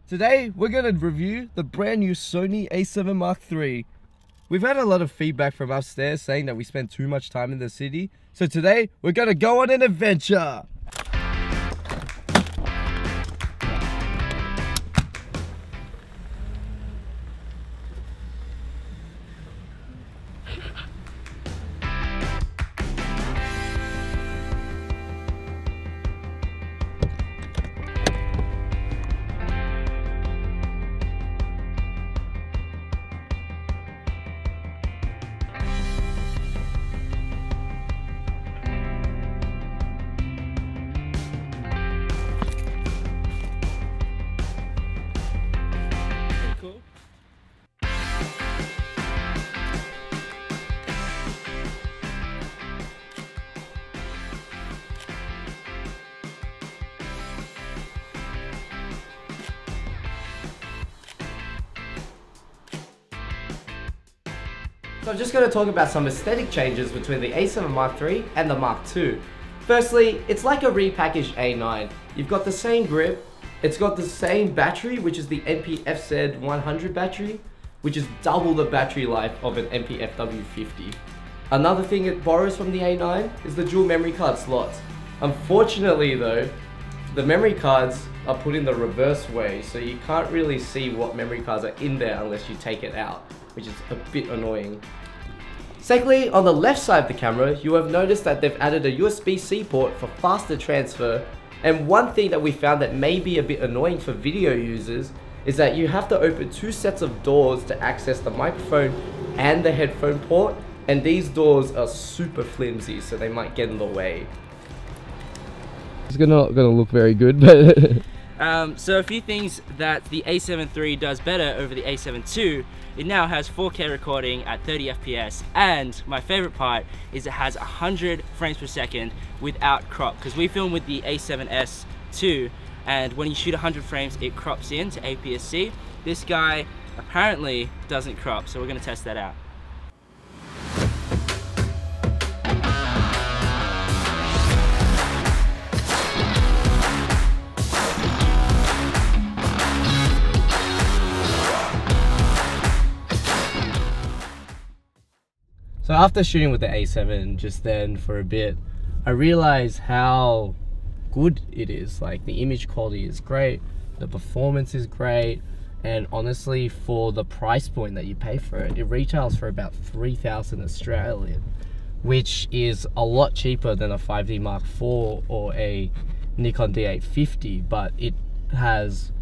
Today, we're going to review the brand new Sony a7 Mark III. We've had a lot of feedback from upstairs saying that we spend too much time in the city. So today, we're going to go on an adventure. So I'm just going to talk about some aesthetic changes between the a7 Mark III and the Mark II. Firstly, it's like a repackaged A9. You've got the same grip, it's got the same battery, which is the NP-FZ 100 battery, which is double the battery life of an NP-FW50. Another thing it borrows from the A9 is the dual memory card slots. Unfortunately though, the memory cards are put in the reverse way, so you can't really see what memory cards are in there unless you take it out, which is a bit annoying. Secondly, on the left side of the camera, you have noticed that they've added a USB-C port for faster transfer, and one thing that we found that may be a bit annoying for video users is that you have to open two sets of doors to access the microphone and the headphone port, and these doors are super flimsy, so they might get in the way. It's not gonna look very good, but so a few things that the a7 III does better over the a7 II. It now has 4K recording at 30 FPS, and my favorite part is it has 100 frames per second without crop, because we film with the a7S II, and when you shoot 100 frames it crops in to APS-C. This guy apparently doesn't crop, so we're going to test that out. So after shooting with the a7 just then for a bit, I realized how good it is. Like, the image quality is great, the performance is great, and honestly for the price point that you pay for it, it retails for about 3,000 Australian, which is a lot cheaper than a 5D Mark IV or a Nikon D850, but it has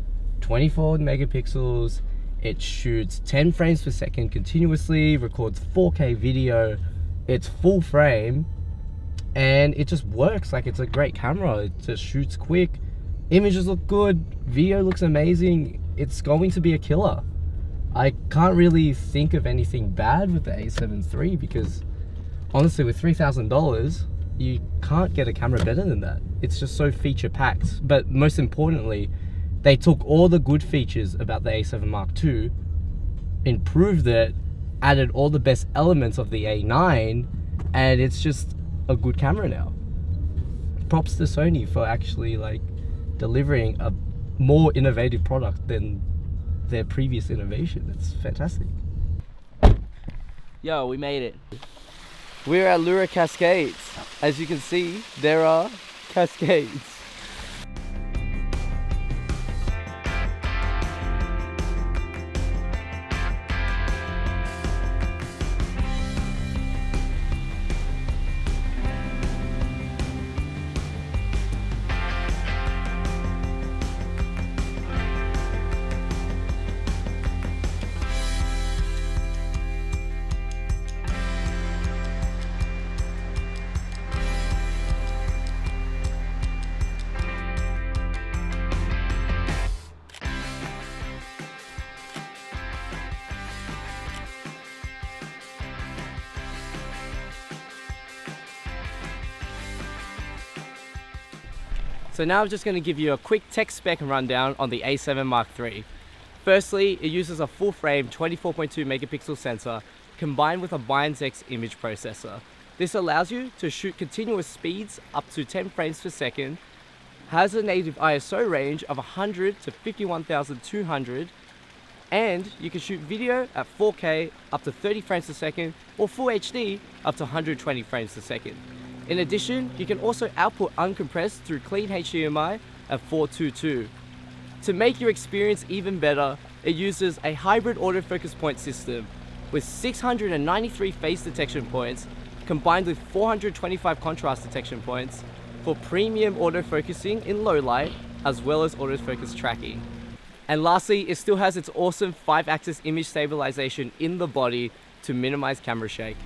24 megapixels, it shoots 10 frames per second continuously, records 4K video, it's full frame, and it just works. Like, it's a great camera. It just shoots quick, images look good, video looks amazing. It's going to be a killer. I can't really think of anything bad with the a7 III, because honestly with $3,000 you can't get a camera better than that. It's just so feature packed. But most importantly, they took all the good features about the a7 Mark II, improved it, added all the best elements of the A9, and it's just a good camera now. Props to Sony for actually like delivering a more innovative product than their previous innovation. It's fantastic. Yo, we made it. We're at Lura Cascades. As you can see, there are cascades. So now I'm just going to give you a quick tech spec rundown on the A7 Mark III. Firstly, it uses a full-frame 24.2 megapixel sensor combined with a BindX image processor. This allows you to shoot continuous speeds up to 10 frames per second, has a native ISO range of 100 to 51,200, and you can shoot video at 4K up to 30 frames per second or Full HD up to 120 frames per second. In addition, you can also output uncompressed through clean HDMI at 422. To make your experience even better, it uses a hybrid autofocus point system with 693 phase detection points combined with 425 contrast detection points for premium autofocusing in low light as well as autofocus tracking. And lastly, it still has its awesome 5-axis image stabilization in the body to minimize camera shake.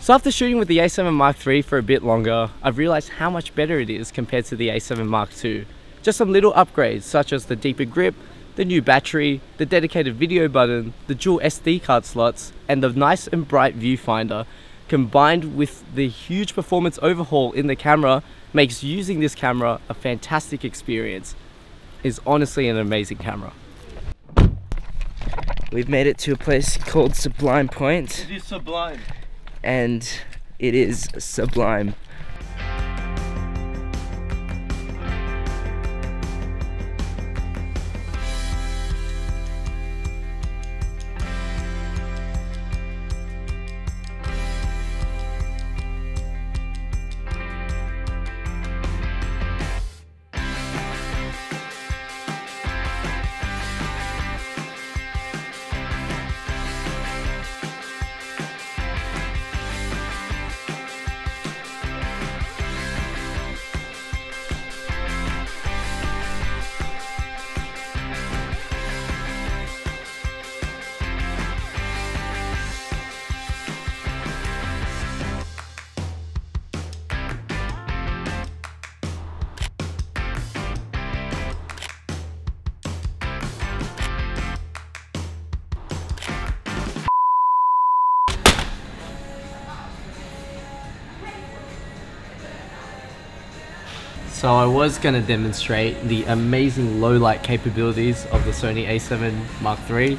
So after shooting with the A7 Mark III for a bit longer, I've realized how much better it is compared to the A7 Mark II. Just some little upgrades such as the deeper grip, the new battery, the dedicated video button, the dual SD card slots, and the nice and bright viewfinder, combined with the huge performance overhaul in the camera, makes using this camera a fantastic experience. It's honestly an amazing camera. We've made it to a place called Sublime Point. It is sublime. And it is sublime. So I was going to demonstrate the amazing low light capabilities of the Sony A7 Mark III,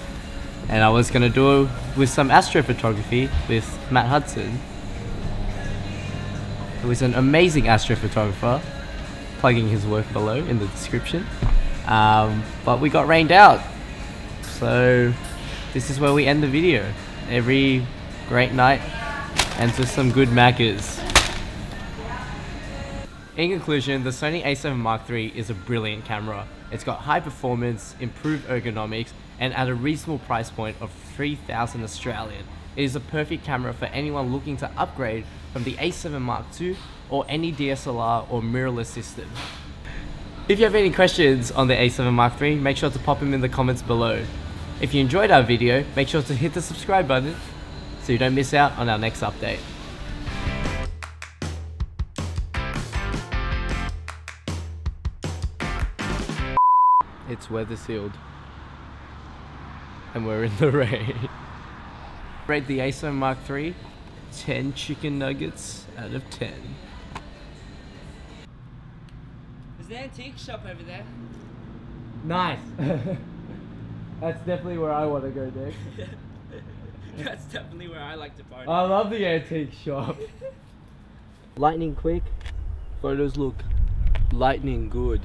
and I was going to do it with some astrophotography with Matt Hudson, who is an amazing astrophotographer, plugging his work below in the description. But we got rained out, so this is where we end the video. Every great night ends with some good Maccas. In conclusion, the Sony A7 Mark III is a brilliant camera. It's got high performance, improved ergonomics, and at a reasonable price point of 3,000 Australian. It is a perfect camera for anyone looking to upgrade from the A7 Mark II or any DSLR or mirrorless system. If you have any questions on the A7 Mark III, make sure to pop them in the comments below. If you enjoyed our video, make sure to hit the subscribe button so you don't miss out on our next update. It's weather sealed and we're in the rain. Rate the A7 Mark III 10 chicken nuggets out of 10. There's the antique shop over there. Nice. That's definitely where I want to go next. That's definitely where I like to party. I love the antique shop. Lightning quick, photos look lightning good.